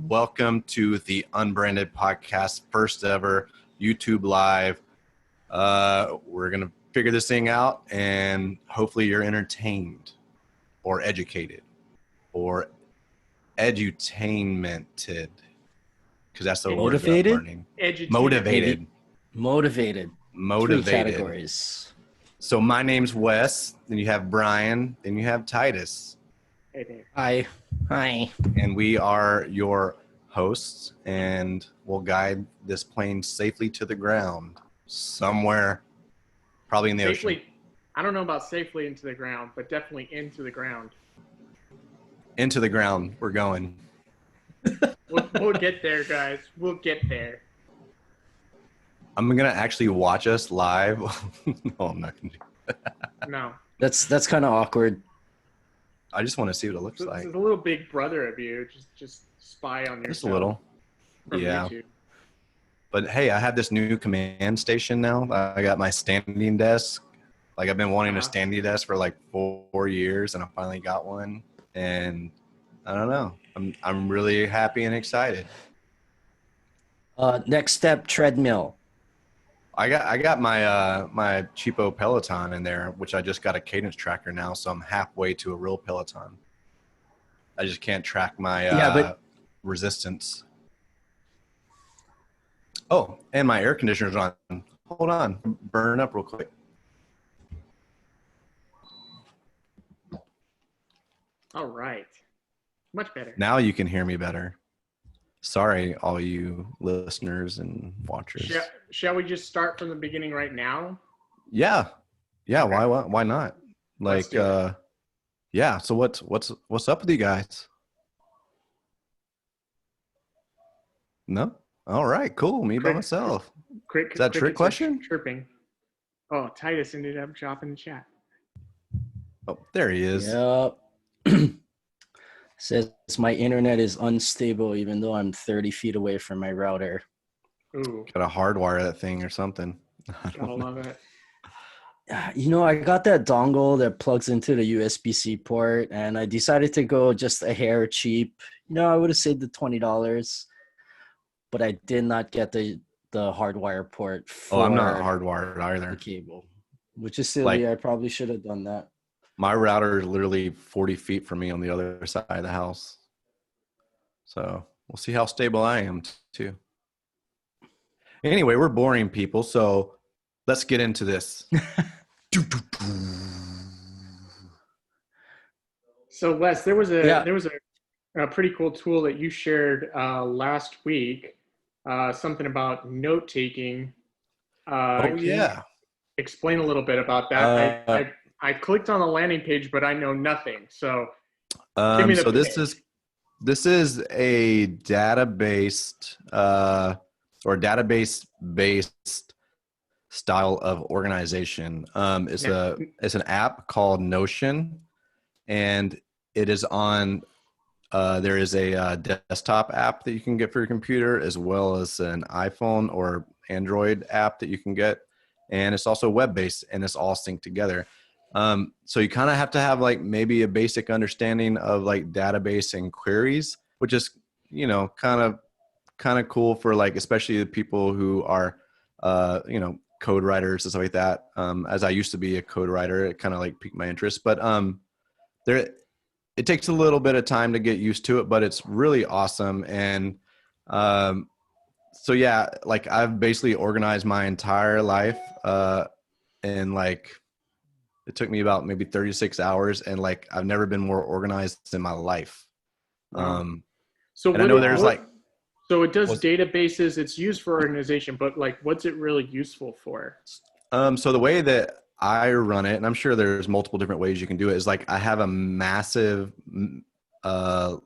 Welcome to the Unbranded podcast, first ever YouTube live. We're going to figure this thing out and hopefully you're entertained or educated or edutainmented, because that's the word that I'm learning. Motivated. Three categories. So my name's Wes, then you have Brian, then you have Titus. Hey there. Hi. And we are your hosts, and we'll guide this plane safely to the ground somewhere, probably in the ocean. I don't know about safely into the ground, but definitely into the ground. Into the ground, we're going. We'll get there, guys. We'll get there. I'm gonna actually watch us live. No, I'm not gonna do that. No. That's kind of awkward. I just want to see what it looks like. It's a little big brother of you. Just spy on yourself. Just a little. Yeah. YouTube. But hey, I have this new command station now. I got my standing desk. Like, I've been wanting a standing desk for like 4 years, and I finally got one. And I don't know. I'm really happy and excited. Next step, treadmill. I got my my cheapo Peloton in there, which I just got a cadence tracker now, so I'm halfway to a real Peloton. I just can't track my resistance. Oh, and my air conditioner's on. Hold on, burn up real quick. All right. Much better. Now you can hear me better. Sorry, all you listeners and watchers. Shall we just start from the beginning right now? Yeah. Okay. Why not? Like, yeah. So what's up with you guys? No. All right. Cool. Me by myself. Is that a trick question? Chirping. Oh, Titus ended up dropping the chat. Oh, there he is. Yep. Says my internet is unstable even though I'm 30 feet away from my router. Ooh. Got to hardwire that thing or something. I love it. You know, I got that dongle that plugs into the USB-C port, and I decided to go just a hair cheap. You know, I would have saved the $20, but I did not get the hardwire port for I'm not hardwired either. The cable, which is silly. I probably should have done that. My router is literally 40 feet from me on the other side of the house. So we'll see how stable I am too. Anyway, we're boring people, so let's get into this. So Wes, there was a pretty cool tool that you shared last week. Something about note taking. Yeah. Explain a little bit about that. I clicked on the landing page, but I know nothing. So, give me the pitch. This is a database or database-based style of organization. It's an app called Notion, and it is on. There is a desktop app that you can get for your computer, as well as an iPhone or Android app that you can get, and it's also web-based, and it's all synced together. So you kind of have to have like maybe a basic understanding of like database and queries, which is, you know, kind of cool for like, especially the people who are, you know, code writers and stuff like that. As I used to be a code writer, it kind of like piqued my interest, but, it takes a little bit of time to get used to it, but it's really awesome. And, so yeah, like I've basically organized my entire life, and like, it took me about maybe 36 hours, and like I've never been more organized in my life. So and I know there's so it does databases. It's used for organization, but like, what's it really useful for? So the way that I run it, and I'm sure there's multiple different ways you can do it, is like I have a massive, I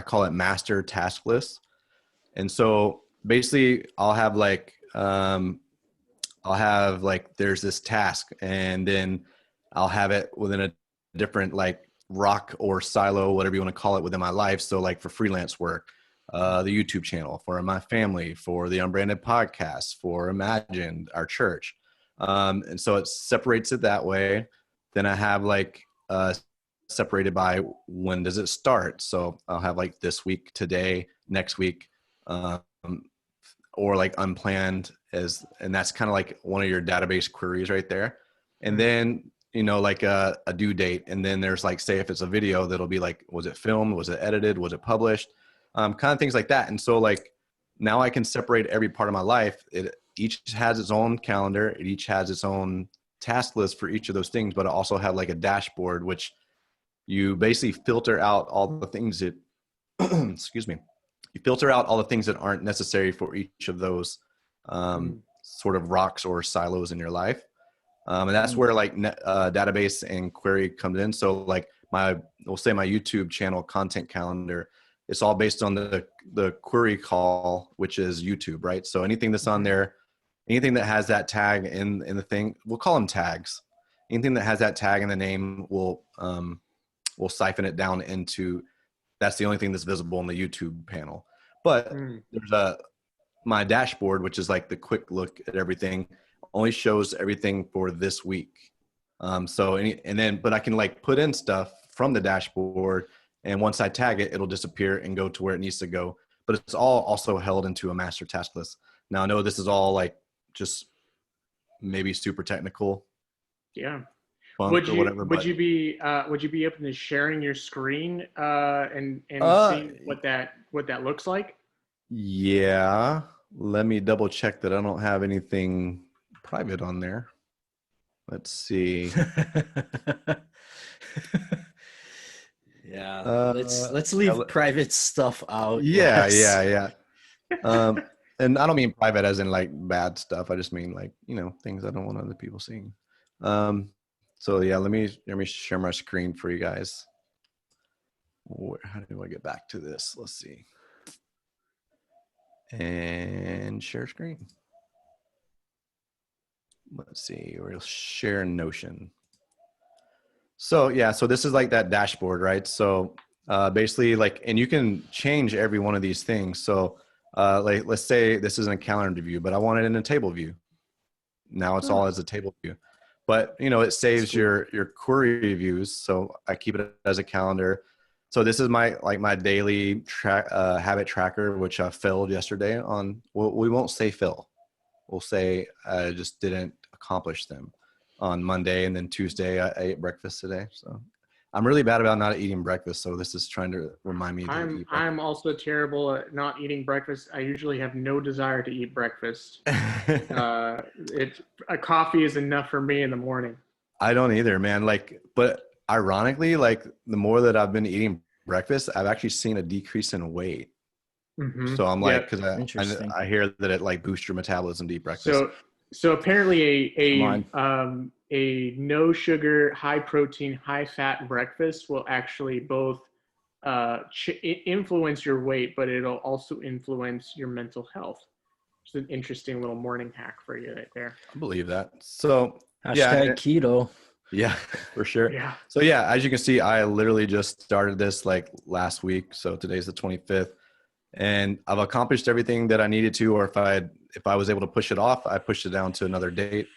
call it master task list. And so basically I'll have like there's this task, and then I'll have it within a different like rock or silo, whatever you want to call it, within my life. So like for freelance work, the YouTube channel, for my family, for the Unbranded podcast, for Imagined, our church. And so it separates it that way. Then I have like separated by when does it start. So I'll have like this week, today, next week, or like unplanned and that's kind of like one of your database queries right there. And then, like a due date. And then there's like, say if it's a video, that'll be like, was it filmed? Was it edited? Was it published? Kind of things like that. And so like now I can separate every part of my life. It each has its own calendar. It each has its own task list for each of those things, but I also have like a dashboard, which you basically filter out all the things that, excuse me, you filter out all the things that aren't necessary for each of those sort of rocks or silos in your life. And that's where like database and query comes in. So like we'll say my YouTube channel content calendar, it's all based on the query call, which is YouTube, right? So anything that's on there, anything that has that tag in the thing, we'll call them tags. Anything that has that tag in the name we'll siphon it down into, that's the only thing that's visible in the YouTube panel. But there's my dashboard, which is like the quick look at everything, only shows everything for this week. But I can like put in stuff from the dashboard, and once I tag it, it'll disappear and go to where it needs to go. But it's all also held into a master task list. Now I know this is all like just maybe super technical. Yeah. Would you be open to sharing your screen and seeing what that looks like? Yeah. Let me double check that I don't have anything private on there. Let's see. Yeah. Let's leave private stuff out. Yeah. And I don't mean private as in like bad stuff. I just mean like, things I don't want other people seeing. So yeah, let me share my screen for you guys. How do I get back to this? Let's see. And share screen. Let's see, we'll share Notion. So yeah, so this is like that dashboard, right? So basically like, and you can change every one of these things. So like, let's say this isn't a calendar view, but I want it in a table view. Now it's all as a table view. But it saves your query views. So I keep it as a calendar. So this is my daily habit tracker, which I failed yesterday on. Well, we won't say fail. We'll say I just didn't accomplish them on Monday, and then Tuesday I ate breakfast today. So I'm really bad about not eating breakfast. So this is trying to remind me to eat breakfast. I'm also terrible at not eating breakfast. I usually have no desire to eat breakfast. A coffee is enough for me in the morning. I don't either, man. But ironically, like the more that I've been eating breakfast, I've actually seen a decrease in weight. Mm-hmm. So I'm like, because I hear that it like boosts your metabolism to eat breakfast. So apparently a no sugar, high protein, high fat breakfast will actually both influence your weight, but it'll also influence your mental health. It's an interesting little morning hack for you right there. I believe that. So hashtag keto. Yeah, for sure. Yeah. So yeah, as you can see, I literally just started this like last week. So today's the 25th. And I've accomplished everything that I needed to, or if I was able to push it off, I pushed it down to another date.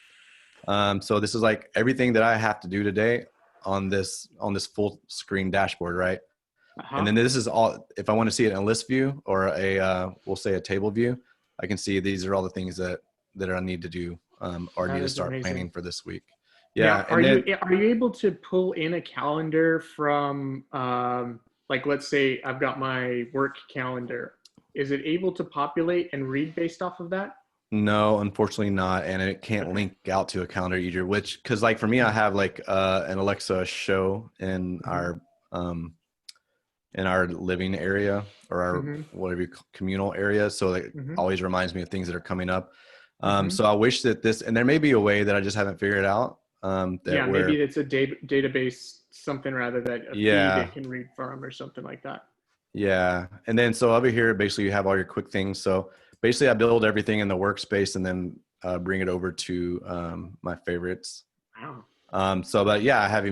So this is like everything that I have to do today on this full screen dashboard, right? Uh-huh. And then this is all, if I want to see it in a list view or we'll say a table view, I can see these are all the things that I need to do or need to start planning for this week. Yeah. Now, are you able to pull in a calendar from like, let's say I've got my work calendar. Is it able to populate and read based off of that? No, unfortunately not. And it can't link out to a calendar either, because like for me, I have like an Alexa show in our living area or our whatever communal area. So it always reminds me of things that are coming up. So I wish that and there may be a way that I just haven't figured out. Maybe it's a database, something rather than a feed it can read from or something like that. Yeah. And then so over here, basically you have all your quick things. So basically I build everything in the workspace and then bring it over to my favorites. Wow. But yeah, I have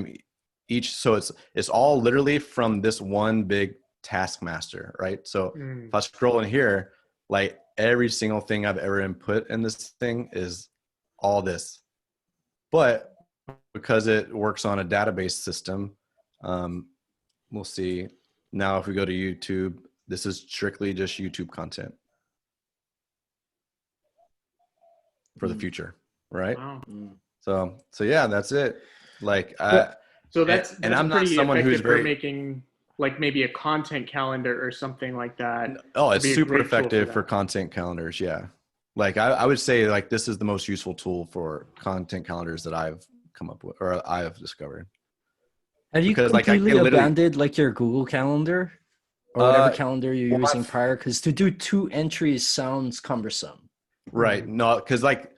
each. So it's all literally from this one big task master, right? So if I scroll in here, like every single thing I've ever input in this thing is all this. But because it works on a database system, we'll see. Now, if we go to YouTube, this is strictly just YouTube content for the future, right? Wow. So yeah, that's it. Like So that's I'm not pretty someone who's effective for very making like maybe a content calendar or something like that. oh, It'd it's be a super great tool effective that. for content calendars. Yeah. Like I would say like this is the most useful tool for content calendars that I've come up with or I have discovered. Have you Because like I completely can literally abandoned like your Google Calendar or whatever calendar you're well, using prior? Because to do 2 entries sounds cumbersome. right. No, because like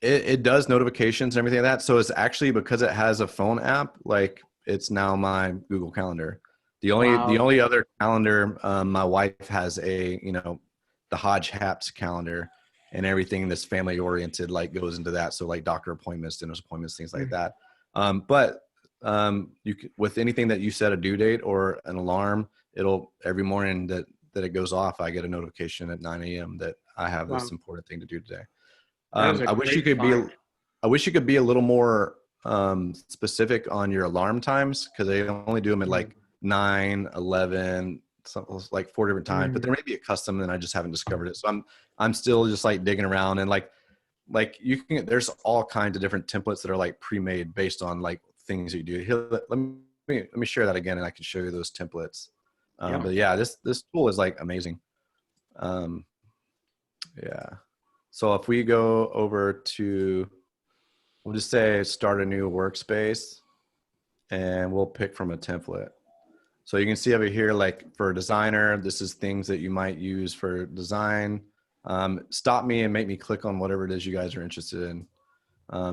it does notifications and everything like that. So it's actually because it has a phone app, like it's now my Google Calendar. The only other calendar, my wife has a, the Hodge Haps calendar, and everything that's family oriented like goes into that. So like doctor appointments, dentist appointments, things like that. But you with anything that you set a due date or an alarm, it'll every morning that it goes off, I get a notification at 9 a.m. that I have this important thing to do today. I wish you could be a little more specific on your alarm times, because they only do them at like 9, 11, something like 4 different times. But there may be a custom, and I just haven't discovered it. So I'm still just like digging around, and like there's all kinds of different templates that are like pre-made based on like things you do. Here, let me share that again, and I can show you those templates. But yeah, this tool is like amazing. Yeah. So if we go over to, we'll just say start a new workspace, and we'll pick from a template. So you can see over here, like for a designer, this is things that you might use for design. Stop me and make me click on whatever it is you guys are interested in.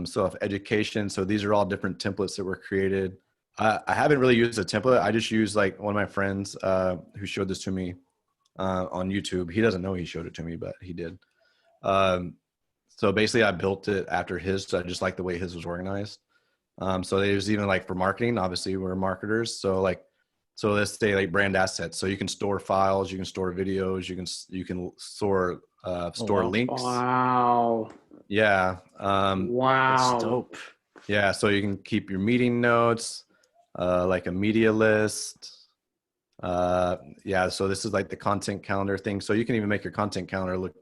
So if education, so these are all different templates that were created. I haven't really used a template. I just used like one of my friends who showed this to me on YouTube. He doesn't know he showed it to me, but he did. So basically I built it after his, so I just like the way his was organized. So there's even like for marketing, obviously we're marketers. So let's say like brand assets. So you can store files, you can store videos, you can store links. Wow. Yeah. Wow. That's dope. Yeah. So you can keep your meeting notes, like a media list. Yeah. So this is like the content calendar thing. So you can even make your content calendar look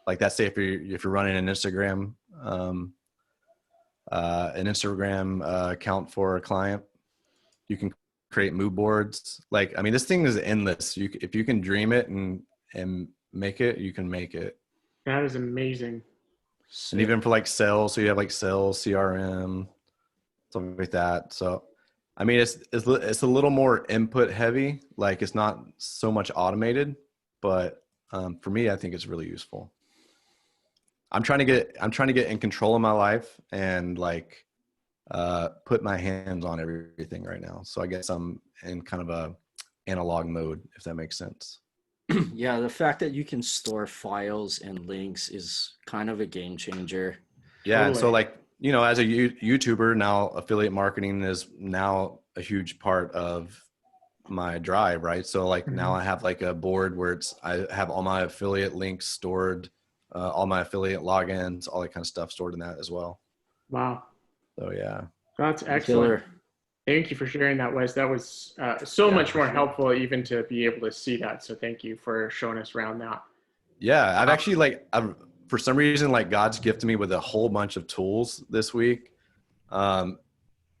like that. Say if you're running an Instagram account for a client, you can create mood boards. Like, I mean, this thing is endless. If you can dream it and make it, you can make it. That is amazing. And even for like sales, so you have like sales, CRM, something like that. So, I mean, it's a little more input heavy. Like it's not so much automated, but for me, I think it's really useful. I'm trying to get in control of my life and like put my hands on everything right now. So I guess I'm in kind of a analog mode, if that makes sense. Yeah, the fact that you can store files and links is kind of a game changer. Yeah, totally. And so like, as a YouTuber now, affiliate marketing is now a huge part of my drive, right? So like now I have like a board where I have all my affiliate links stored, all my affiliate logins, all that kind of stuff stored in that as well. Wow. So yeah. That's excellent. Thank you for sharing that, Wes. That was so much more helpful even to be able to see that. So thank you for showing us around that. Yeah, I've actually for some reason, like God's gifted me with a whole bunch of tools this week. And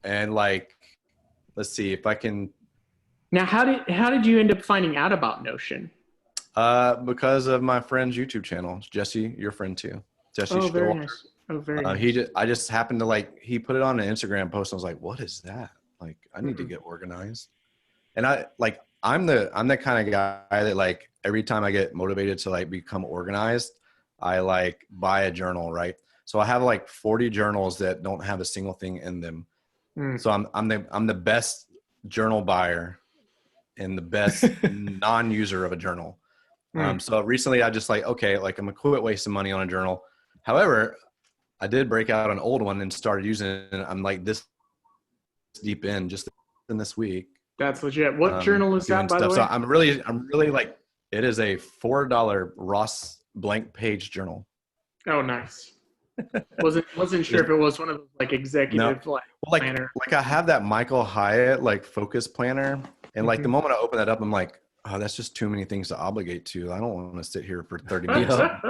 like, let's see if I can. Now, how did you end up finding out about Notion? Because of my friend's YouTube channel, Jesse, your friend too. Jesse. Oh, very nice. Oh, very nice. I just happened to he put it on an Instagram post. And I was like, what is that? Like, I need to get organized. And I'm the kind of guy that like, every time I get motivated to like become organized, I like buy a journal, right? So I have like 40 journals that don't have a single thing in them. So I'm the best journal buyer and the best non-user of a journal. So recently I just like, okay, like I'm gonna quit wasting money on a journal. However, I did break out an old one and started using it. And I'm like this deep in just in this week. That's legit. What journal is that, by the way? So I'm really like, it is a $4 Ross blank page journal. Oh, nice. Wasn't sure if it was one of those like executive planner. Like I have that Michael Hyatt like focus planner, and like the moment I open that up, I'm like, oh, that's just too many things to obligate to. I don't want to sit here for 30 minutes Yep.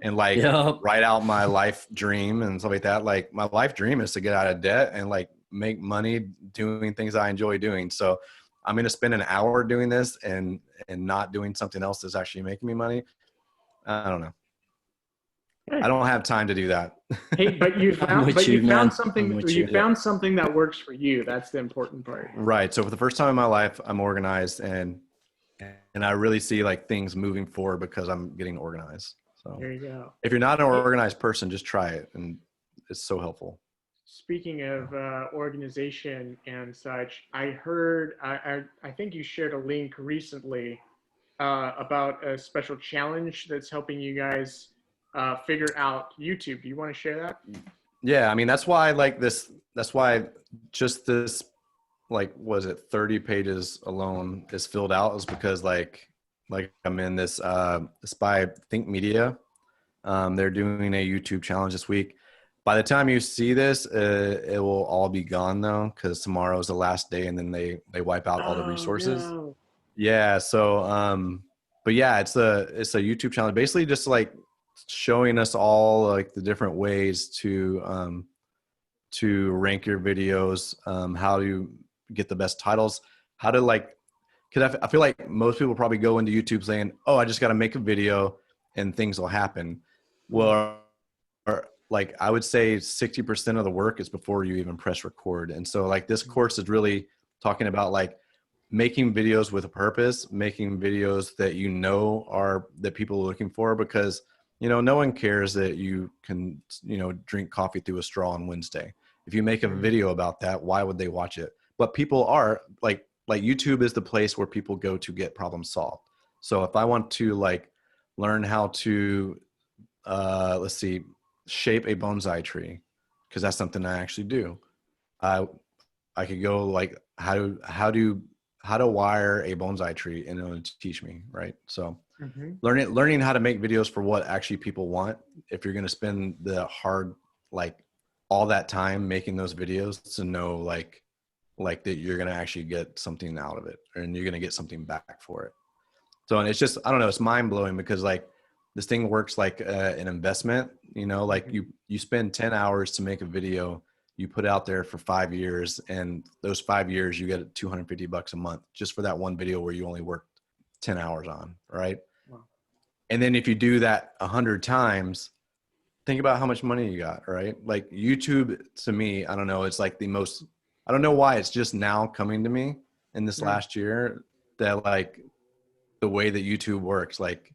and like Yep. write out my life dream and stuff like that. Like my life dream is to get out of debt and like make money doing things I enjoy doing. So I'm going to spend an hour doing this and not doing something else that's actually making me money. I don't know. I don't have time to do that. Hey, but you I'm with found you, man. something. I'm with You you. found something that works for you. That's the important part. Right. So for the first time in my life, I'm organized and I really see like things moving forward because I'm getting organized. So There you go. if you're not an organized person, just try it. And it's so helpful. Speaking of organization and such, I heard, I think you shared a link recently about a special challenge that's helping you guys figure out YouTube. Do you want to share that? Yeah. I mean, that's why I like this. That's why just this, like, was it 30 pages alone is filled out is because like I'm in this, it's by ThinkMedia. They're doing a YouTube challenge this week. By the time you see this, it will all be gone though, because tomorrow is the last day, and then they wipe out all the resources. No. Yeah. So, but yeah, it's a YouTube challenge, basically just like showing us all like the different ways to rank your videos, how to get the best titles, how to like, because I feel like most people probably go into YouTube saying, "Oh, I just got to make a video and things will happen." Well, or like I would say 60% of the work is before you even press record. And so like this course is really talking about like making videos with a purpose, making videos that you know are that people are looking for, because no one cares that you can drink coffee through a straw on Wednesday. If you make a video about that, why would they watch it? But people are like YouTube is the place where people go to get problems solved. So if I want to like learn how to let's see, shape a bonsai tree, because that's something I actually do. I could go like how to wire a bonsai tree, and it'll teach me, right? So learning how to make videos for what actually people want. If you're going to spend the hard, like all that time making those videos, to know like that you're going to actually get something out of it, and you're going to get something back for it. So, and it's just, I don't know, it's mind blowing, because like this thing works like an investment, like you spend 10 hours to make a video, you put out there for 5 years, and those 5 years you get $250 a month just for that one video where you only worked 10 hours on, right? Wow. And then if you do that 100 times, think about how much money you got, right? Like YouTube, to me, I don't know, it's like the most, I don't know why it's just now coming to me in this last year, that like the way that YouTube works, like,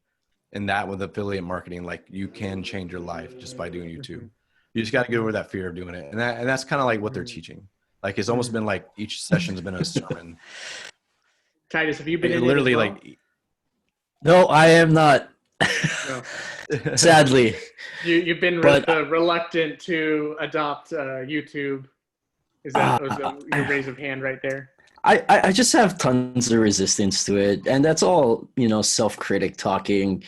and that with affiliate marketing, like you can change your life just by doing YouTube. You just got to get over that fear of doing it. And that's kind of like what they're teaching. Like, it's almost been like each session's been a sermon. Titus, have you been in literally it as well? like, No, I am not. No. Sadly. You've been reluctant to adopt YouTube. Was that your raise of hand right there? I just have tons of resistance to it, and that's all self-critic talking.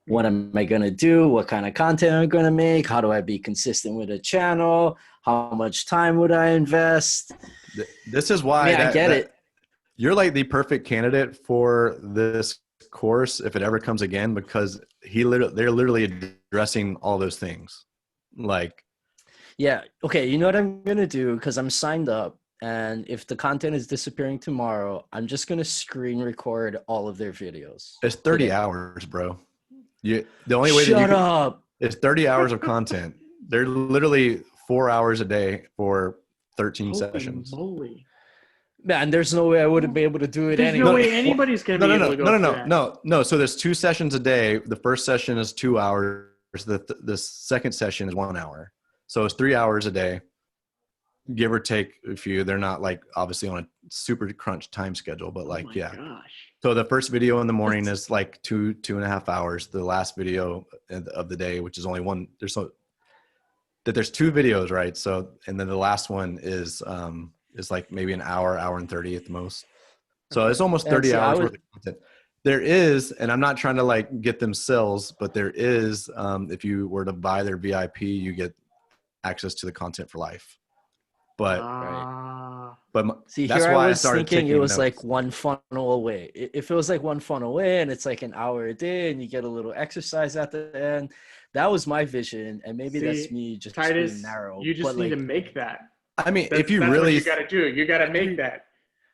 What am I gonna do? What kind of content am I gonna make? How do I be consistent with a channel? How much time would I invest? This is why I get it. You're like the perfect candidate for this course if it ever comes again, because they're literally addressing all those things. Like, yeah, okay, you know what I'm gonna do, because I'm signed up. And if the content is disappearing tomorrow, I'm just going to screen record all of their videos. It's 30 hours, bro. The only way Shut that you up. It's 30 hours of content. They're literally 4 hours a day for 13 sessions. Moly. Man, there's no way I wouldn't be able to do it There's anyway. no way anybody's going to be able to go through that. No. So there's 2 sessions a day. The first session is 2 hours. The second session is 1 hour. So it's 3 hours a day, give or take a few. They're not like obviously on a super crunch time schedule, but like, Gosh. So the first video in the morning is like 2.5 hours. The last video of the day, which is only one, there's 2 videos, right? So, and then the last one is like maybe an hour and 30 at the most. So it's almost 30 hours worth of content. There is, and I'm not trying to like get them sales, but there is, if you were to buy their VIP, you get access to the content for life. But See, that's here why I I was started thinking it taking was notes. like one funnel away. If it was like one funnel away and it's like an hour a day and you get a little exercise at the end, that was my vision. And maybe that's me just being Titus, narrow. you just but need like, to make that. I mean, That's what you got to do. You got to make that.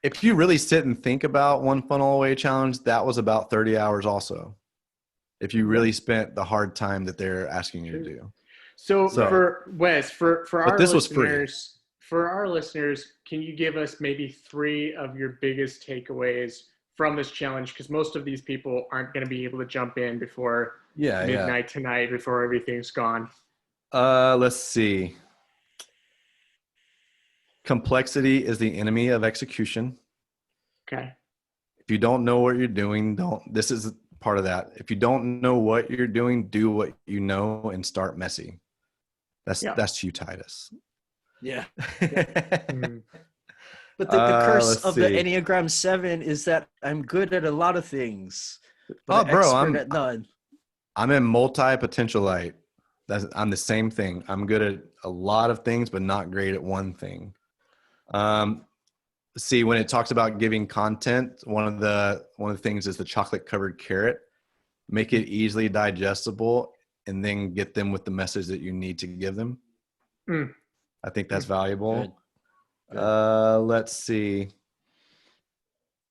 If you really sit and think about one funnel away challenge, that was about 30 hours also. If you really spent the hard time that they're asking you to do. So for Wes, for our listeners, can you give us maybe 3 of your biggest takeaways from this challenge? Because most of these people aren't going to be able to jump in before midnight tonight, before everything's gone. Let's see. Complexity is the enemy of execution. Okay. If you don't know what you're doing, this is part of that. If you don't know what you're doing, do what you know and start messy. That's you, Titus. Yeah. But the curse of the Enneagram 7 is that I'm good at a lot of things, but I'm at none. I'm a multi-potentialite. I'm the same thing. I'm good at a lot of things, but not great at one thing. See, when it talks about giving content, one of the things is the chocolate covered carrot. Make it easily digestible, and then get them with the message that you need to give them. I think that's valuable. Good. Let's see.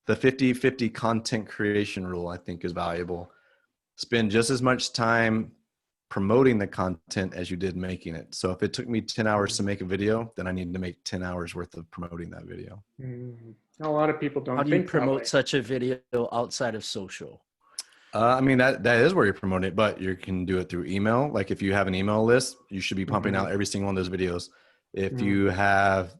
The 50-50 content creation rule, I think, is valuable. Spend just as much time promoting the content as you did making it. So if it took me 10 hours to make a video, then I need to make 10 hours worth of promoting that video. A lot of people don't think. How do you promote such a video outside of social? I mean, that is where you promote it, but you can do it through email. Like if you have an email list, you should be pumping out every single one of those videos. If you have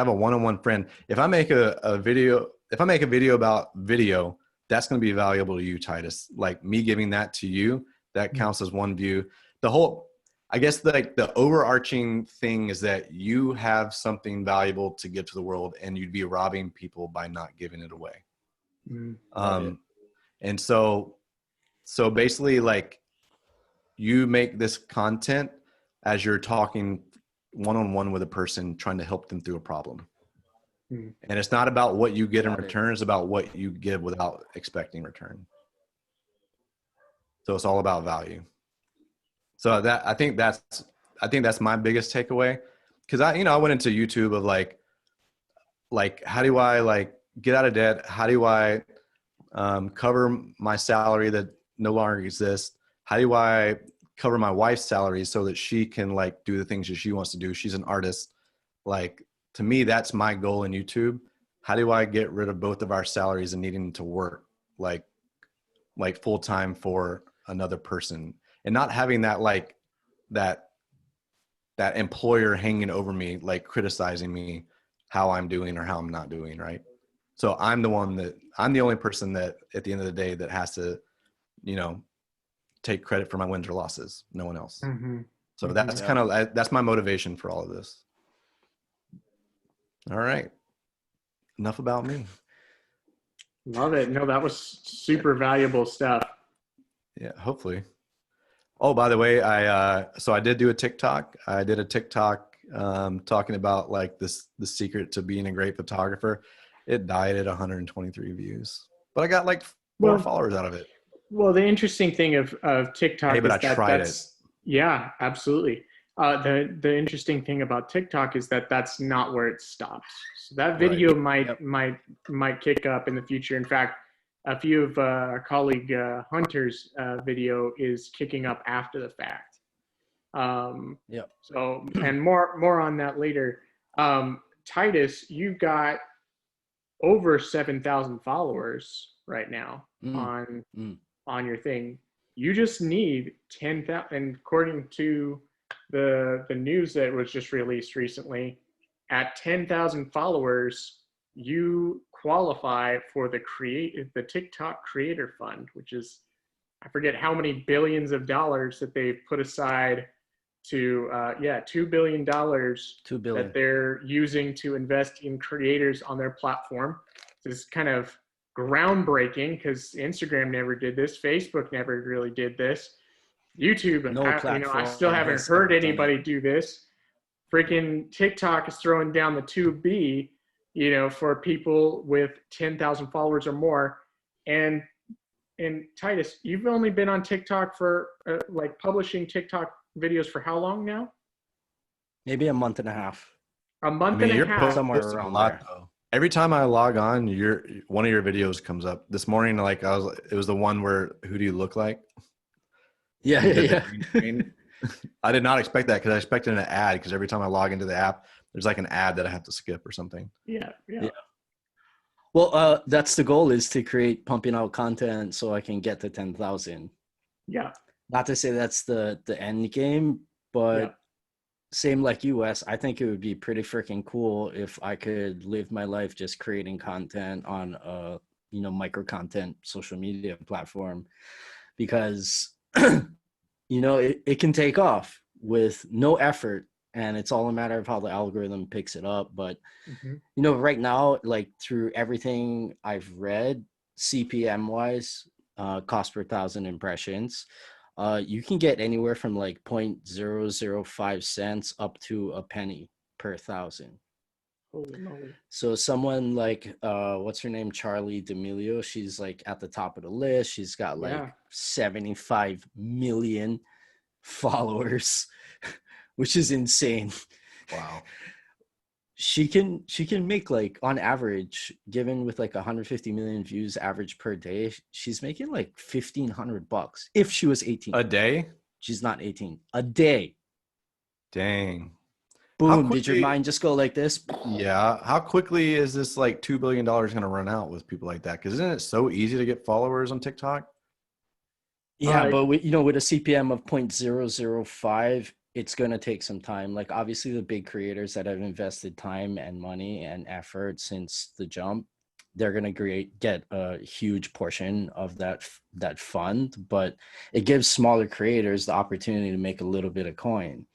a one-on-one friend, if I make a video about video, that's going to be valuable to you, Titus. Like me giving that to you, that counts as one view. I guess the overarching thing is that you have something valuable to give to the world, and you'd be robbing people by not giving it away. And so basically, like, you make this content as you're talking one-on-one with a person, trying to help them through a problem. And it's not about what you get in return. It's about what you give without expecting return. So it's all about value. So I think that's my biggest takeaway. Cause I went into YouTube of like, how do I get out of debt? How do I cover my salary that no longer exists? How do I cover my wife's salary so that she can do the things that she wants to do? She's an artist. To me, that's my goal in YouTube. How do I get rid of both of our salaries and needing to work like full time for another person, and not having that employer hanging over me, criticizing me how I'm doing or how I'm not doing, right? So I'm the only person that at the end of the day that has to, take credit for my wins or losses, no one else. So that's that's my motivation for all of this. All right. Enough about me. Love it. No, that was super valuable stuff. Yeah, hopefully. Oh, by the way, I did do a TikTok. I did a TikTok talking about the secret to being a great photographer. It died at 123 views, but I got 4 followers out of it. Well, the interesting thing of TikTok is I tried it. Yeah, absolutely. The interesting thing about TikTok is that that's not where it stops. So that video might kick up in the future. In fact, a few of our colleague Hunter's video is kicking up after the fact. So, and more on that later. Titus, you've got over 7,000 followers right now on your thing. You just need 10,000, and according to the news that was just released recently, at 10,000 followers, you qualify for the TikTok Creator Fund, which is, I forget how many billions of dollars that they've put aside to, $2 billion that they're using to invest in creators on their platform. This is kind of groundbreaking because Instagram never did this. Facebook never really did this. YouTube, I still haven't heard anybody do this. freaking TikTok is throwing down the 2B, for people with 10,000 followers or more. And Titus, you've only been on TikTok for like publishing TikTok videos for how long now? Maybe a month and a half. A month and a You're half. Somewhere posting a around lot there. though. Every time I log on, one of your videos comes up. This morning, it was the one where "Who do you look like?" Yeah, You did the yeah. green screen. I did not expect that because I expected an ad, because every time I log into the app, there's like an ad that I have to skip or something. Yeah. Well, that's the goal, is to create pumping out content so I can get to 10,000. Yeah. Not to say that's the end game, but Yeah. same like you, Wes, I think it would be pretty freaking cool if I could live my life just creating content on a, micro content social media platform, because, it can take off with no effort, and it's all a matter of how the algorithm picks it up. But, right now, like through everything I've read, CPM wise, cost per thousand impressions, you can get anywhere from like 0.005 cents up to a penny per thousand. Holy moly. So someone like what's her name, Charlie D'Amelio, she's like at the top of the list. She's got like 75 million followers, which is insane. Wow. She can make, like, on average, given with like 150 million views average per day, she's making like $1,500 if she was 18. A day? She's not 18. A day. Dang. Boom. Did your mind just go like this? Yeah. How quickly is this like $2 billion going to run out with people like that? Because isn't it so easy to get followers on TikTok? Yeah, but with a CPM of 0.005, it's going to take some time. Like, obviously the big creators that have invested time and money and effort since the jump, they're going to get a huge portion of that fund, but it gives smaller creators the opportunity to make a little bit of coin.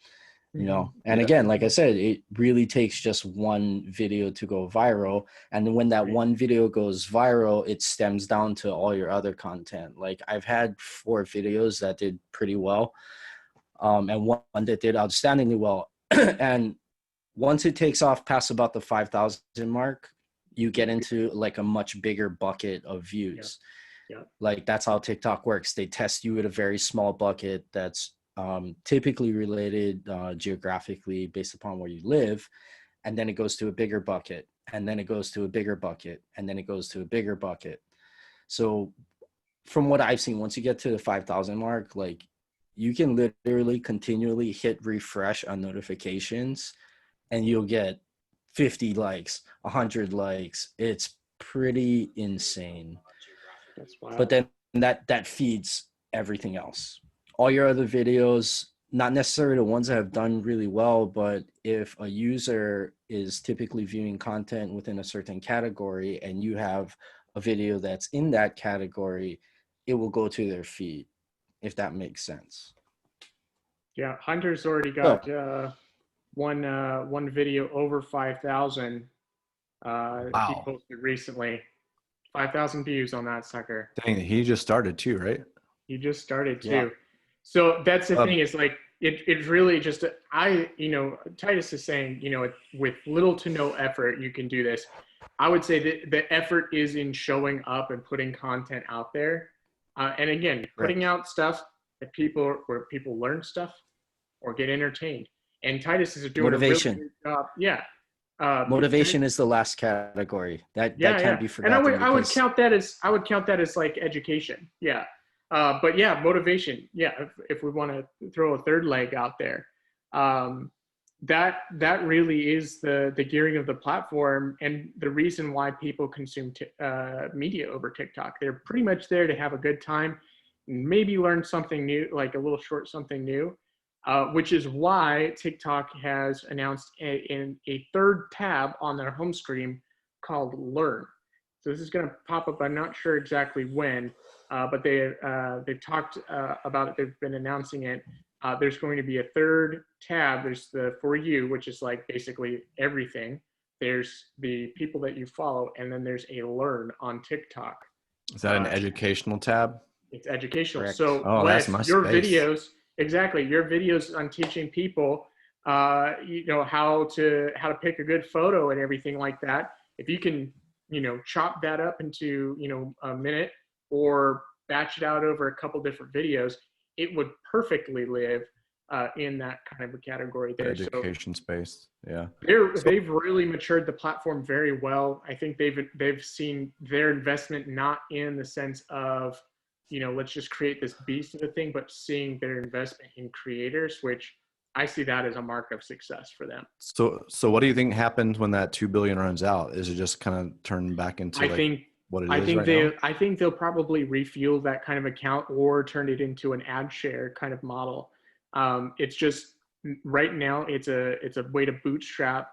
And again, like I said, it really takes just one video to go viral. And then when that one video goes viral, it stems down to all your other content. Like, I've had 4 videos that did pretty well, and one that did outstandingly well. And once it takes off past about the 5,000 mark, you get into like a much bigger bucket of views. Yeah. Like, that's how TikTok works. They test you at a very small bucket that's typically related geographically based upon where you live, and then it goes to a bigger bucket, and then it goes to a bigger bucket, and then it goes to a bigger bucket. So from what I've seen, once you get to the 5,000 mark, like, you can literally continually hit refresh on notifications and you'll get 50 likes, 100 likes. It's pretty insane. That's wild. But then that feeds everything else. All your other videos, not necessarily the ones that have done really well, but if a user is typically viewing content within a certain category and you have a video that's in that category, it will go to their feed, if that makes sense. Yeah, Hunter's already got one video over 5,000. He posted recently. 5,000 views on that sucker. Dang, he just started too, right? He just started too. Yeah. So that's the thing, is like, it's really just, Titus is saying, with little to no effort, you can do this. I would say that the effort is in showing up and putting content out there. And again, putting out stuff where people learn stuff or get entertained. And Titus is doing motivation. a really good job. Yeah. Motivation is the last category that can't be forgotten. And I would count that as like education. Yeah. But yeah, motivation. Yeah. If we want to throw a third leg out there, that really is the gearing of the platform and the reason why people consume media over TikTok. They're pretty much there to have a good time, maybe learn something new, like a little short something new, which is why TikTok has announced a third tab on their home screen called Learn. So this is going to pop up. I'm not sure exactly when, but they've talked about it. They've been announcing it. There's going to be a third tab. There's the For You, which is like basically everything. There's the people that you follow, and then there's a Learn on TikTok. Is that an educational tab? It's educational. Correct. So Wes, that's my your space. videos, exactly, your videos on teaching people how to pick a good photo and everything like that. If you can, chop that up into, a minute or batch it out over a couple different videos, it would perfectly live in that kind of a category there. Education space. Yeah. They've really matured the platform very well. I think they've seen their investment not in the sense of, let's just create this beast of a thing, but seeing their investment in creators, which I see that as a mark of success for them. So what do you think happens when that 2 billion runs out? Is it just kind of turn back into what it is right now? I think they'll probably refuel that kind of account or turn it into an ad share kind of model. It's just right now it's a way to bootstrap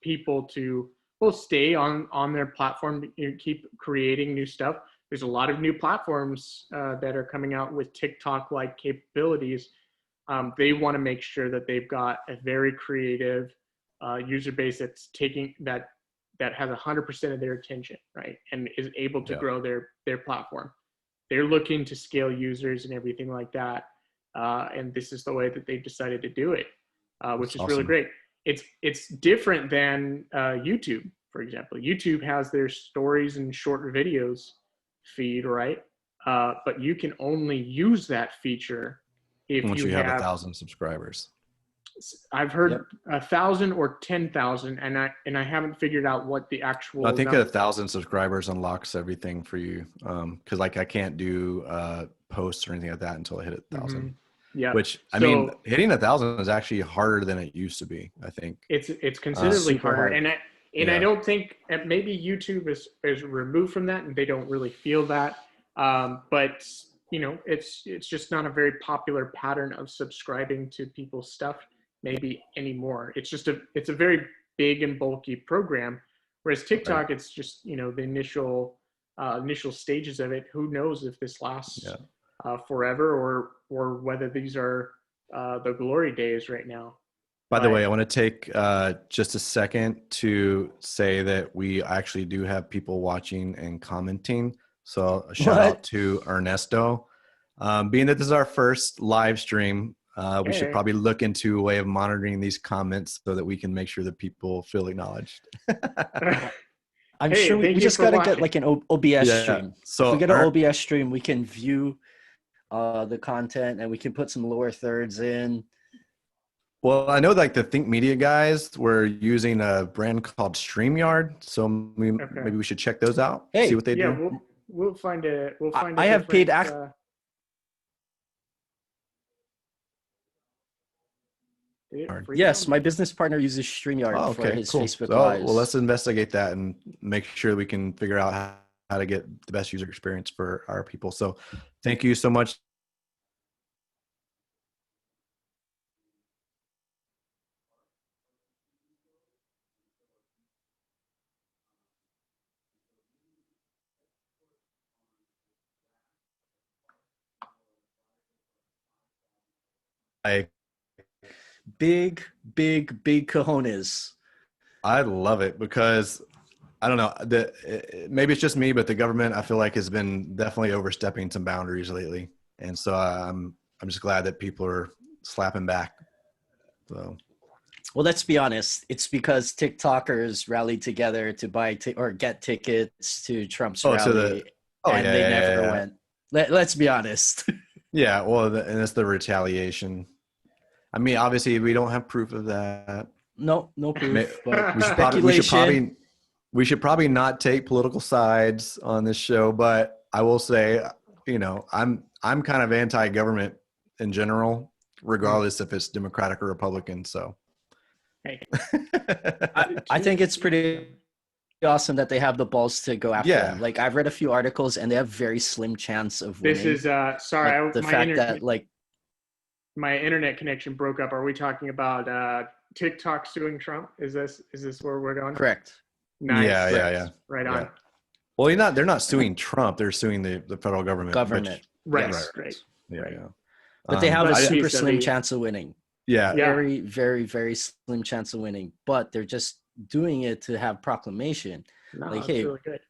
people to stay on their platform, keep creating new stuff. There's a lot of new platforms that are coming out with TikTok-like capabilities. They want to make sure that they've got a very creative user base that's taking that has 100% of their attention, right, and is able to grow their platform. They're looking to scale users and everything like that, and this is the way that they've decided to do it, which is really great. It's different than YouTube, for example. YouTube has their stories and short videos feed, right? But you can only use that feature if once you have 1,000 subscribers. I've heard 1,000 or 10,000, and I haven't figured out what the actual. I think 1,000 subscribers unlocks everything for you, because I can't do posts or anything like that until I hit 1,000. Mm-hmm. Yeah, which I mean, hitting 1,000 is actually harder than it used to be. I think it's considerably harder, and I don't think maybe YouTube is removed from that, and they don't really feel that. But it's just not a very popular pattern of subscribing to people's stuff maybe anymore. It's a very big and bulky program, whereas TikTok, it's just the initial stages of it. Who knows if this lasts forever or whether these are the glory days right now. By the way, I want to take just a second to say that we actually do have people watching and commenting. So a shout out to Ernesto. Being that this is our first live stream, we should probably look into a way of monitoring these comments so that we can make sure that people feel acknowledged. I'm sure we just got to get like an OBS stream. So if we get an OBS stream, we can view the content and we can put some lower thirds in. Well, I know like the ThinkMedia guys were using a brand called StreamYard, so maybe we should check those out. See what they do. We'll find it. I have paid Yes, my business partner uses StreamYard for his Facebook Lives. Well, let's investigate that and make sure we can figure out how to get the best user experience for our people. So thank you so much. Big cojones. I love it because I don't know, maybe it's just me, but the government I feel like has been definitely overstepping some boundaries lately, and so I'm just glad that people are slapping back. So, well, let's be honest. It's because TikTokers rallied together to buy or get tickets to Trump's rally, and they never went. Let's be honest. Yeah, well, and it's the retaliation. I mean, obviously, we don't have proof of that. No proof. But we should probably not take political sides on this show. But I will say, I'm kind of anti-government in general, regardless if it's Democratic or Republican. So, hey, I think it's pretty awesome that they have the balls to go after them. Like I've read a few articles, and they have very slim chance of winning. This is sorry, like, the fact that like. My internet connection broke up. Are we talking about TikTok suing Trump? Is this where we're going? Correct. Nice. Yeah. Right on. Yeah. Well, they're not suing Trump. They're suing the federal government. Right. Yes. Right. Yeah. But they have a super slim chance of winning. Yeah. Very, very, very slim chance of winning. But they're just doing it to have proclamation. No, like, hey, really good.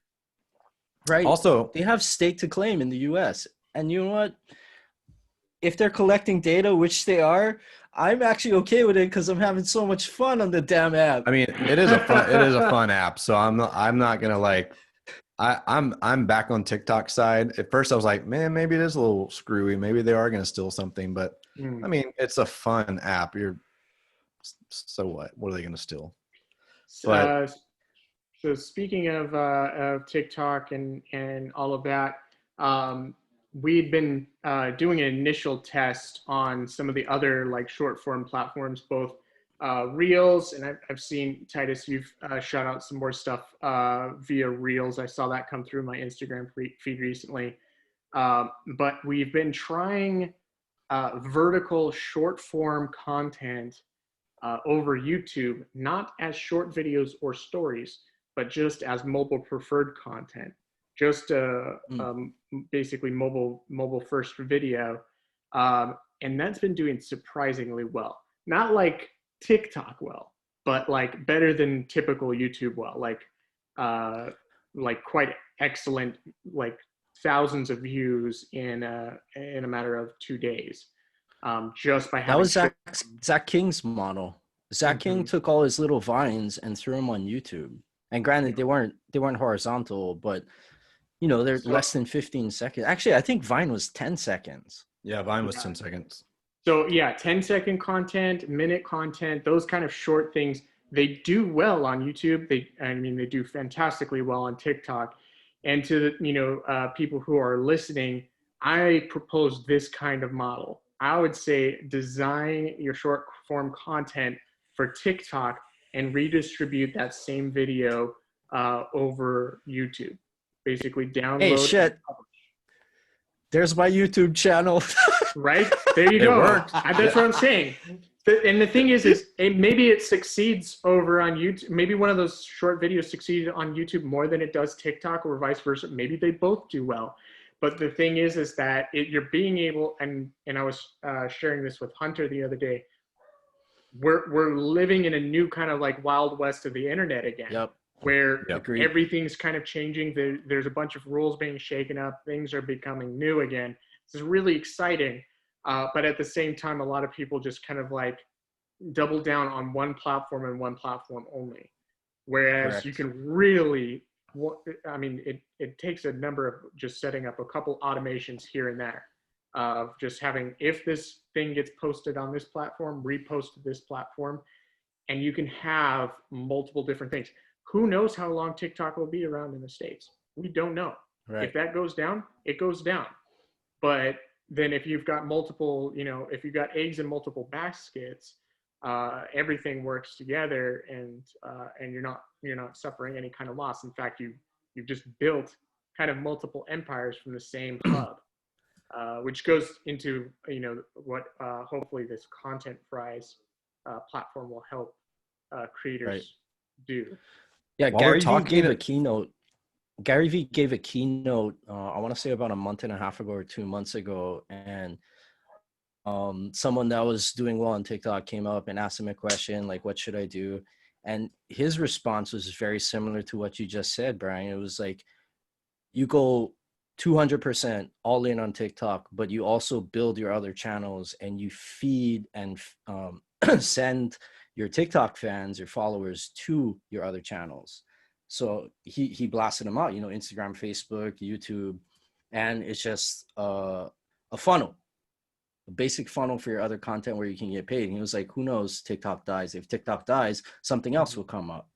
Right. Also, they have stake to claim in the U.S. And you know what? if they're collecting data, which they are, I'm actually okay with it because I'm having so much fun on the damn app. I mean, it is a fun app. So I'm not gonna like. I'm back on TikTok side. At first, I was like, man, maybe it is a little screwy. Maybe they are gonna steal something. But I mean, it's a fun app. So what? What are they gonna steal? But So speaking of TikTok and all of that, we've been doing an initial test on some of the other like short form platforms, both Reels, and I've seen, Titus, you've shot out some more stuff via Reels. I saw that come through my Instagram feed recently. But we've been trying vertical short form content over YouTube, not as short videos or stories, but just as mobile preferred content, just basically mobile first video. And that's been doing surprisingly well. Not like TikTok well, but like better than typical YouTube well, like quite excellent, like thousands of views in a matter of 2 days. Just by having that was Zach King's model. Zach King took all his little vines and threw them on YouTube. And granted, they weren't horizontal, but you know, they're less than 15 seconds. Actually, I think Vine was 10 seconds. Yeah, Vine was 10 seconds. So yeah, 10-second content, minute content, those kind of short things, they do well on YouTube. They do fantastically well on TikTok. And to the, people who are listening, I propose this kind of model. I would say design your short form content for TikTok and redistribute that same video over YouTube. Basically download. Hey, shit. There's my YouTube channel. Right? There you go. Worked. That's what I'm saying. And the thing is maybe it succeeds over on YouTube. Maybe one of those short videos succeeded on YouTube more than it does TikTok, or vice versa. Maybe they both do well. But the thing is that you're being able, and I was sharing this with Hunter the other day, we're living in a new kind of like wild west of the internet again. Yep. Where Agreed. everything's kind of changing. There's a bunch of rules being shaken up. Things are becoming new again. This is really exciting. But at the same time, a lot of people just kind of like double down on one platform and one platform only. Whereas Correct. you can really, it takes a number of just setting up a couple automations here and there of just having, if this thing gets posted on this platform, repost to this platform, and you can have multiple different things. Who knows how long TikTok will be around in the States? We don't know. Right. If that goes down, it goes down. But then if you've got multiple, if you've got eggs in multiple baskets, everything works together, and you're not suffering any kind of loss. In fact, you've just built kind of multiple empires from the same hub, which goes into what hopefully this Content Fries platform will help creators do. Yeah, While Gary we're Vee gave a keynote. Gary Vee gave a keynote, I want to say about a month and a half ago or 2 months ago. And someone that was doing well on TikTok came up and asked him a question, like, what should I do? And his response was very similar to what you just said, Brian. It was like, you go 200% all in on TikTok, but you also build your other channels, and you feed and send your TikTok fans, your followers, to your other channels. So he blasted them out, Instagram, Facebook, YouTube, and it's just a funnel, a basic funnel for your other content where you can get paid. And he was like, who knows, TikTok dies. If TikTok dies, something else will come up.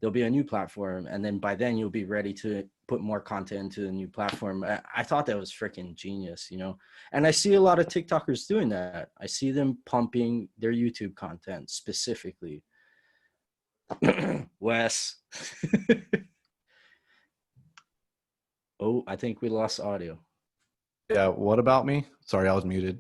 There'll be a new platform, and then by then you'll be ready to put more content into the new platform. I thought that was freaking genius, and I see a lot of TikTokers doing that. I see them pumping their YouTube content specifically. Wes. Oh, I think we lost audio. Yeah, what about me? Sorry, I was muted.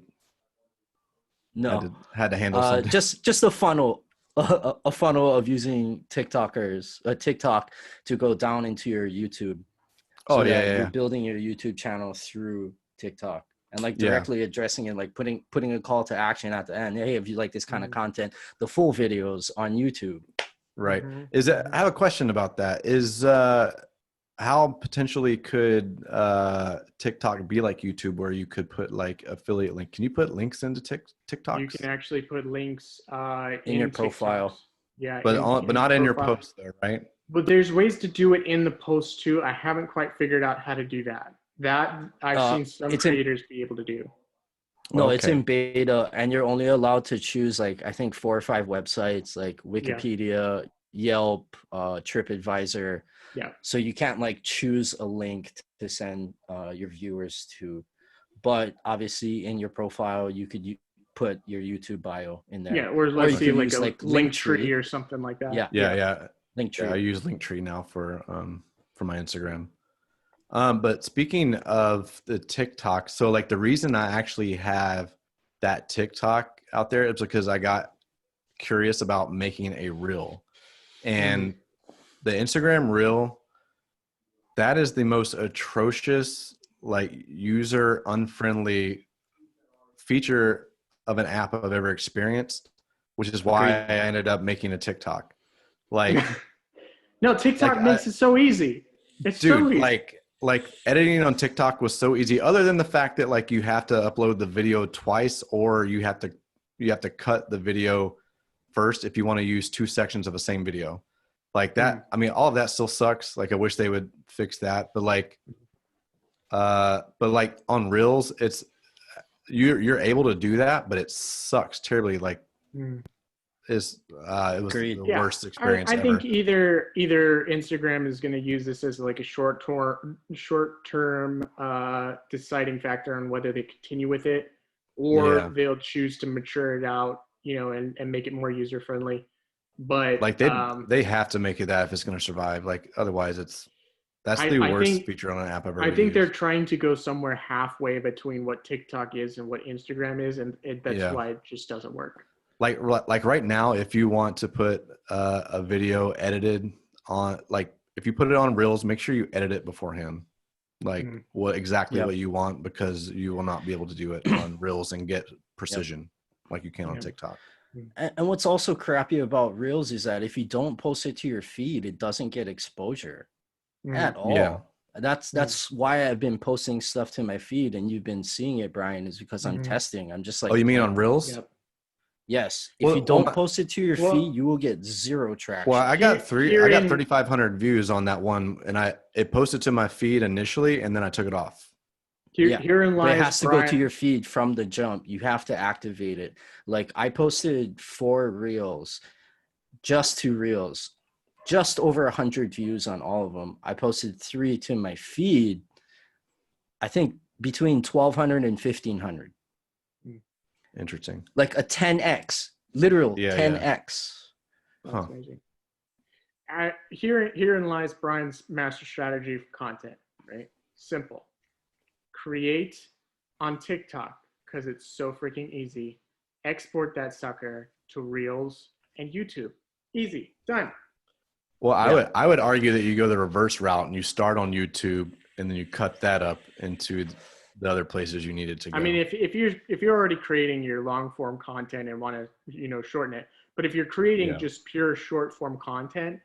No, had to handle something. Just a funnel. A funnel of using TikTok to go down into your YouTube. So you're building your YouTube channel through TikTok, and like directly addressing it, like putting a call to action at the end. Hey, if you like this kind of content, the full videos on YouTube. Right. I have a question about that. how potentially could TikTok be like YouTube, where you could put like affiliate link? Can you put links into TikToks? You can actually put links in your TikToks. Not Yeah, but not in your profile. post though, right? But there's ways to do it in the post too. I haven't quite figured out how to do that. That I've seen some creators be able to do. No, it's in beta, and you're only allowed to choose like I think 4 or 5 websites like Wikipedia, Yelp, TripAdvisor. Yeah. So you can't like choose a link to send your viewers to, but obviously in your profile you could put your YouTube bio in there. Yeah, or let's see like a Linktree or something like that. Yeah. Linktree. Yeah, I use Linktree now for my Instagram. But speaking of the TikTok, so like the reason I actually have that TikTok out there is because I got curious about making a reel, and the Instagram reel, that is the most atrocious, like user unfriendly feature of an app I've ever experienced, which is why I ended up making a TikTok. Like, no, TikTok makes it so easy. It's so easy. Like editing on TikTok was so easy, other than the fact that like you have to upload the video twice, or you have to cut the video first if you want to use 2 sections of the same video. Like that, I mean, all of that still sucks. Like I wish they would fix that. But like on Reels, it's you're able to do that, but it sucks terribly. Like it was the worst experience I think either Instagram is going to use this as like a short term deciding factor on whether they continue with it, or they'll choose to mature it out, and make it more user friendly. But like they have to make it that if it's going to survive. Like otherwise, that's the worst feature on an app I've ever I think used. they're trying to go somewhere halfway between what TikTok is and what Instagram is, and that's why it just doesn't work. Like right now, if you want to put a video edited on, like if you put it on Reels, make sure you edit it beforehand. Like what you want, because you will not be able to do it on Reels and get precision like you can on TikTok. And what's also crappy about Reels is that if you don't post it to your feed, it doesn't get exposure at all. Yeah. That's why I've been posting stuff to my feed, and you've been seeing it, Brian, is because I'm testing. I'm just like, oh, you mean on Reels? Yep. Yes. If you don't post it to your feed, you will get 0 traction. Well, I got 3,500 views on that one, and it posted to my feed initially, and then I took it off. Herein lies, but it has to go to your feed from the jump. You have to activate it. Like I posted 4 reels, just 2 reels, just over 100 views on all of them. I posted 3 to my feed, I think between 1,200 and 1,500. Interesting. Like a 10x, literal 10x. That's amazing. Herein lies Brian's master strategy for content, right? Simple. Create on TikTok, because it's so freaking easy. Export that sucker to Reels and YouTube. Easy. Done. Well, I would argue that you go the reverse route and you start on YouTube and then you cut that up into the other places you needed to go. I mean, if you're already creating your long form content and want to shorten it, but if you're creating just pure short form content,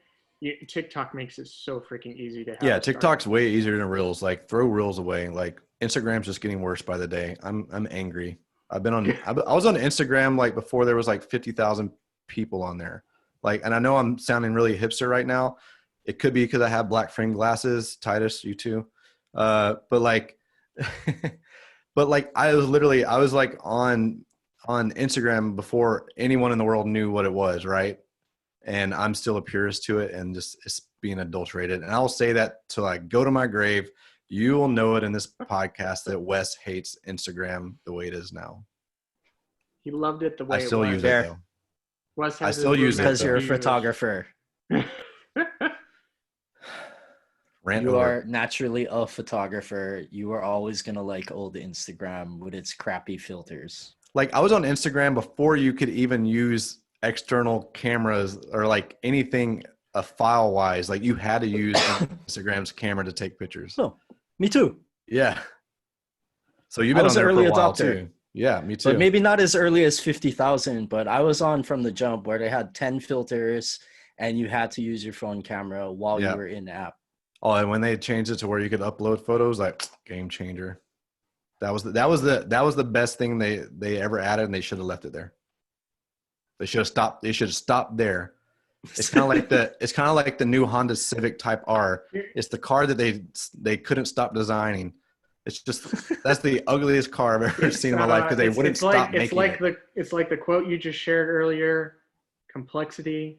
TikTok makes it so freaking easy to have. Yeah, TikTok's way easier than Reels. Like throw Reels away. Like Instagram's just getting worse by the day. I'm angry. I was on Instagram like before there was like 50,000 people on there. Like, and I know I'm sounding really hipster right now. It could be because I have black frame glasses. Titus, you too. But like I was like on Instagram before anyone in the world knew what it was, right? And I'm still a purist to it, and just it's being adulterated. And I'll say that till I go to my grave. You will know it in this podcast that Wes hates Instagram the way it is now. He loved it the way it was. I still use it though. I still use it because you're a photographer. You are naturally a photographer. You are always going to like old Instagram with its crappy filters. Like I was on Instagram before you could even use external cameras or like anything file wise. Like you had to use Instagram's camera to take pictures. Oh, me too. Yeah. So you've been on there for a while too. Yeah, me too. But maybe not as early as 50,000, but I was on from the jump where they had 10 filters and you had to use your phone camera while you were in the app. Oh, and when they changed it to where you could upload photos, like game changer. That was the best thing they ever added, and they should have left it there. They should have stopped. They should have stopped there. It's kind of like the new Honda Civic Type R. It's the car that they couldn't stop designing. It's just that's the ugliest car I've ever seen in my life because they wouldn't stop making it. It's like the quote you just shared earlier. Complexity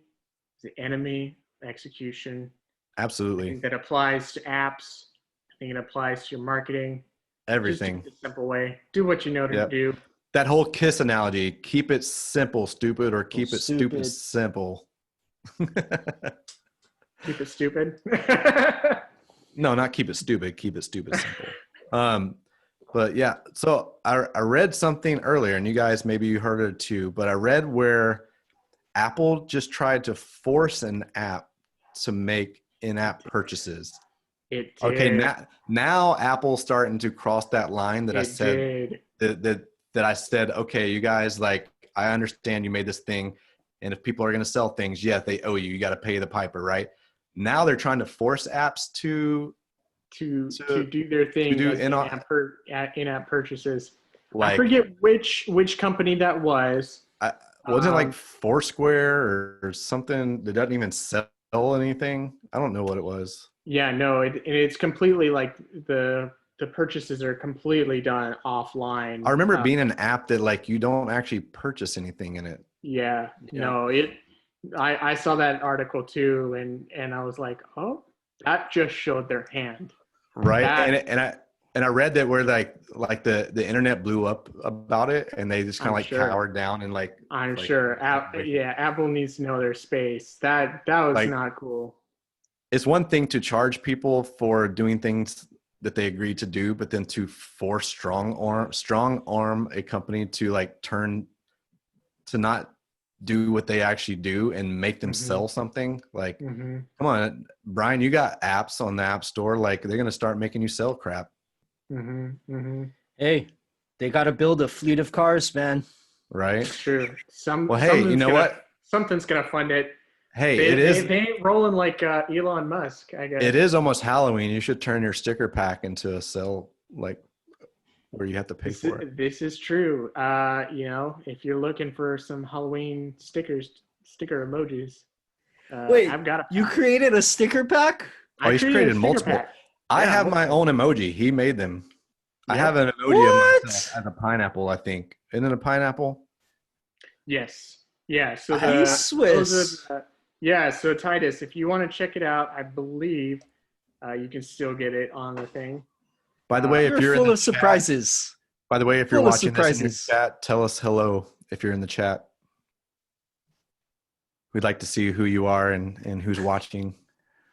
is the enemy of execution. Absolutely. I think that applies to apps. I think it applies to your marketing. Everything. Just do it the simple way. Do what you know to do. That whole KISS analogy, keep it simple, stupid, or keep it stupid, simple. Keep it stupid? No, not keep it stupid. Keep it stupid, simple. But yeah, so I read something earlier, and you guys, maybe you heard it too, but I read where Apple just tried to force an app to make in-app purchases. It did. Okay, now Apple's starting to cross that line that that I said, okay, you guys, like, I understand you made this thing, and if people are going to sell things, yeah, they owe you. You got to pay the piper, right? Now they're trying to force apps to do their thing, do like in-app purchases. Like, I forget which company that was. Wasn't it like Foursquare or something that doesn't even sell anything? I don't know what it was. Yeah, no, it's completely like the purchases are completely done offline. I remember being an app that like you don't actually purchase anything in it. Yeah. No, I saw that article too, and I was like, oh, that just showed their hand. Right. And I read that where like the internet blew up about it, and they just kind of like cowered down and like. I'm sure. Apple needs to know their space. That was like, not cool. It's one thing to charge people for doing things that they agreed to do, but then to force strong arm a company to like turn to not do what they actually do and make them sell something. Like, come on, Brian, you got apps on the App Store. Like, they're gonna start making you sell crap. Hey, they got to build a fleet of cars, man. Right. It's true. Hey, you know what? Something's gonna fund it. Hey, they ain't rolling like Elon Musk, I guess. It is almost Halloween. You should turn your sticker pack into a sell, like, where you have to pay for it. This is true. If you're looking for some Halloween sticker emojis, wait, I've got you created a sticker pack? Oh, he's created multiple. Pack. I have my own emoji. He made them. Yep. I have an emoji of myself as a pineapple, I think. Isn't it a pineapple? Yes. Yeah. So Swiss. So Titus, if you want to check it out, I believe you can still get it on the thing. By the way, if you're full of surprises. By the way, if you're watching this in the chat, tell us hello if you're in the chat. We'd like to see who you are and who's watching.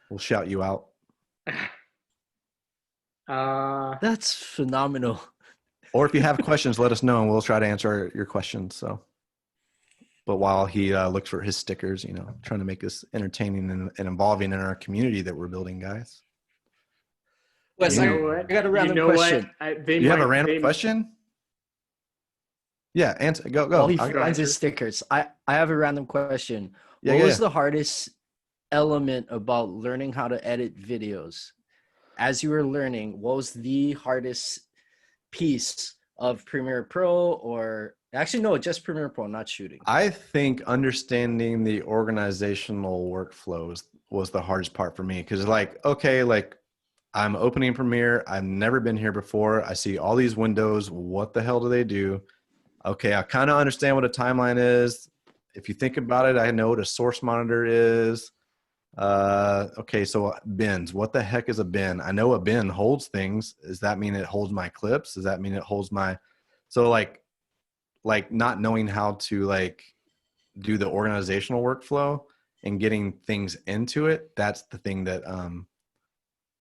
We'll shout you out. That's phenomenal. Or if you have questions, let us know and we'll try to answer your questions. So, but while he looks for his stickers, trying to make this entertaining and involving in our community that we're building, guys. Wes, I got a random question. You have a random question? Yeah, answer. Go. While he finds his stickers, I have a random question. What was the hardest element about learning how to edit videos? As you were learning, what was the hardest piece of Premiere Pro, or actually no, just Premiere Pro, not shooting? I think understanding the organizational workflows was the hardest part for me, because I'm opening Premiere. I've never been here before. I see all these windows. What the hell do they do? Okay, I kind of understand what a timeline is. If you think about it, I know what a source monitor is. Okay, so bins. What the heck is a bin? I know a bin holds things. Does that mean it holds my clips? Does that mean it holds my... So like not knowing how to do the organizational workflow and getting things into it, that's the thing that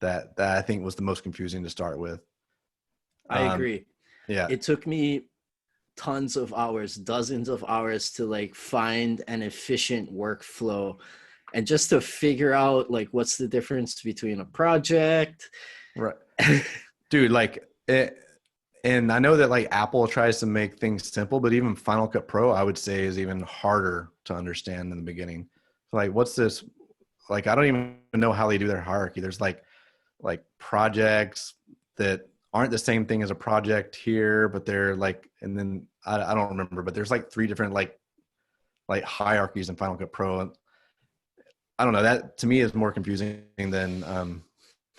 that I think was the most confusing to start with. I agree. Yeah. It took me tons of hours, dozens of hours to find an efficient workflow and just to figure out what's the difference between a project. Right. Dude, and I know that Apple tries to make things simple, but even Final Cut Pro, I would say, is even harder to understand in the beginning. What's this? I don't even know how they do their hierarchy. There's like projects that aren't the same thing as a project here, but they're like, and then I don't remember, but there's like 3 different like hierarchies in Final Cut Pro. I don't know, that to me is more confusing than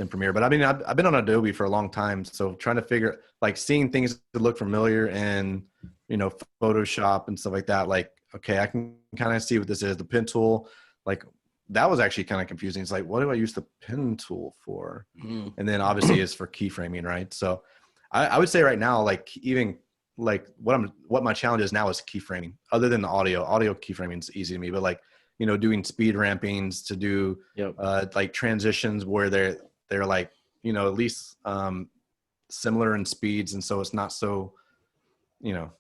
Premiere. But I mean, I've been on Adobe for a long time, so trying to figure, like, seeing things that look familiar in, you know, Photoshop and stuff like that. Like, okay, I can kind of see what this is. The pen tool, like, that was actually kind of confusing. It's like, what do I use the pen tool for? And then obviously is for keyframing, right? So I would say right now, like, even like what my challenge is now is keyframing. Other than the audio keyframing is easy to me, but like, you know, doing speed rampings to do like transitions where they're like, you know, at least similar in speeds, and so it's not so, you know,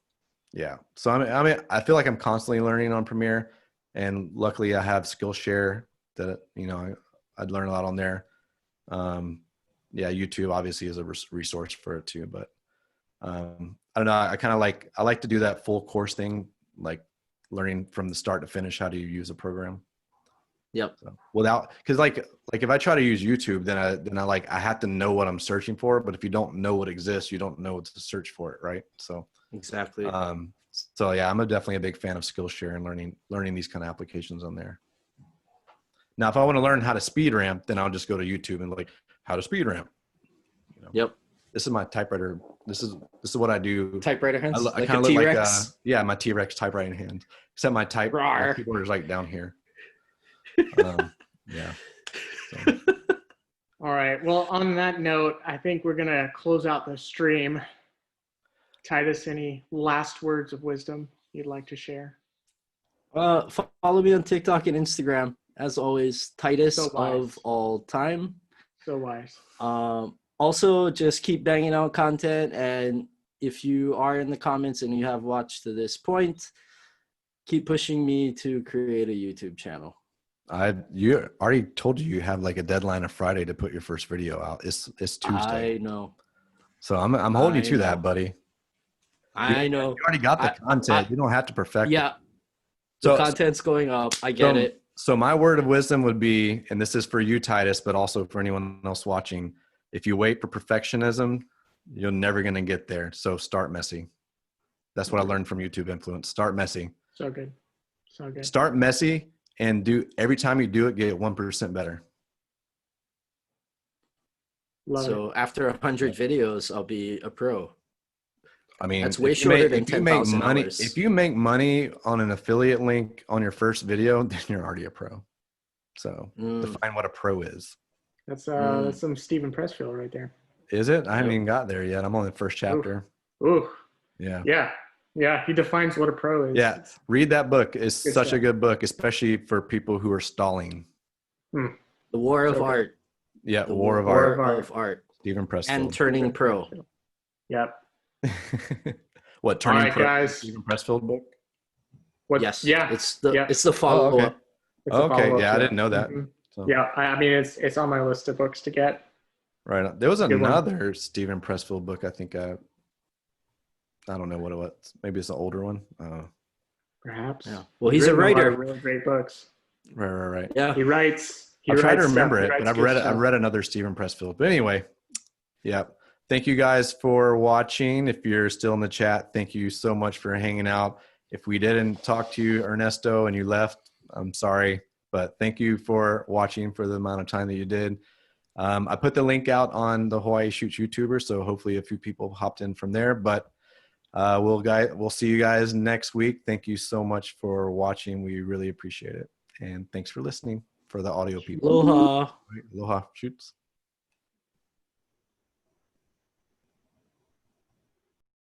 yeah. So I mean, I feel like I'm constantly learning on Premiere, and luckily I have Skillshare that, you know, I'd learn a lot on there. Yeah, YouTube obviously is a resource for it too, but I don't know. I like to do that full course thing, like learning from the start to finish how do you use a program. Yep. So because like if I try to use YouTube, then I have to know what I'm searching for. But if you don't know what exists, you don't know what to search for it, right? So exactly. So yeah, I'm definitely a big fan of Skillshare and learning these kind of applications on there. Now, if I want to learn how to speed ramp, then I'll just go to YouTube and like how to speed ramp. You know? Yep. This is my typewriter. This is what I do. Typewriter hands. I kind of look like my T-Rex typewriting hand. Except my keyboard is like down here. Yeah. So. All right. Well, on that note, I think we're gonna close out the stream. Titus, any last words of wisdom you'd like to share? Follow me on TikTok and Instagram. As always, Titus So of all time. So wise. Also, just keep banging out content, and if you are in the comments and you have watched to this point, keep pushing me to create a YouTube channel. You already told you have like a deadline of Friday to put your first video out. It's Tuesday. I know. So I'm holding you to that, buddy. I know. You already got the content. You don't have to perfect it. Yeah. The content's going up. I get it. So my word of wisdom would be, and this is for you, Titus, but also for anyone else watching, if you wait for perfectionism, you're never going to get there. So start messy. That's what I learned from YouTube Influence. Start messy. So good. So good. Start messy, and every time you do it, get 1% better. So after 100 videos, I'll be a pro. I mean, that's way shorter than $10,000. If you make money on an affiliate link on your first video, then you're already a pro. So define what a pro is. That's some Stephen Pressfield right there. Is it? I haven't even got there yet. I'm on the first chapter. Ooh. Yeah. Yeah. Yeah. He defines what a pro is. Yeah. Read that book. It's such a good book, especially for people who are stalling. The War of Art. Yeah. The War of Art. Stephen Pressfield. And Turning Pro. Yep. What, Turning Pro? Guys. Stephen Pressfield book? Yes. Yeah. It's the follow-up. Okay. Yeah, I didn't know that. Mm-hmm. So. Yeah. I mean, it's on my list of books to get. Right. There was another Stephen Pressfield book. I think I don't know what it was. Maybe it's an older one. Perhaps. Yeah. Well, he's a writer. Really great books. Right. Yeah. He writes. I'll try to remember it, but I've read another Stephen Pressfield. But anyway, yeah. Thank you guys for watching. If you're still in the chat, thank you so much for hanging out. If we didn't talk to you, Ernesto, and you left, I'm sorry, but thank you for watching for the amount of time that you did. I put the link out on the Hawaii Shoots YouTuber, so hopefully a few people hopped in from there. But we'll see you guys next week. Thank you so much for watching. We really appreciate it, and thanks for listening for the audio people. Aloha. Aloha. Shoots.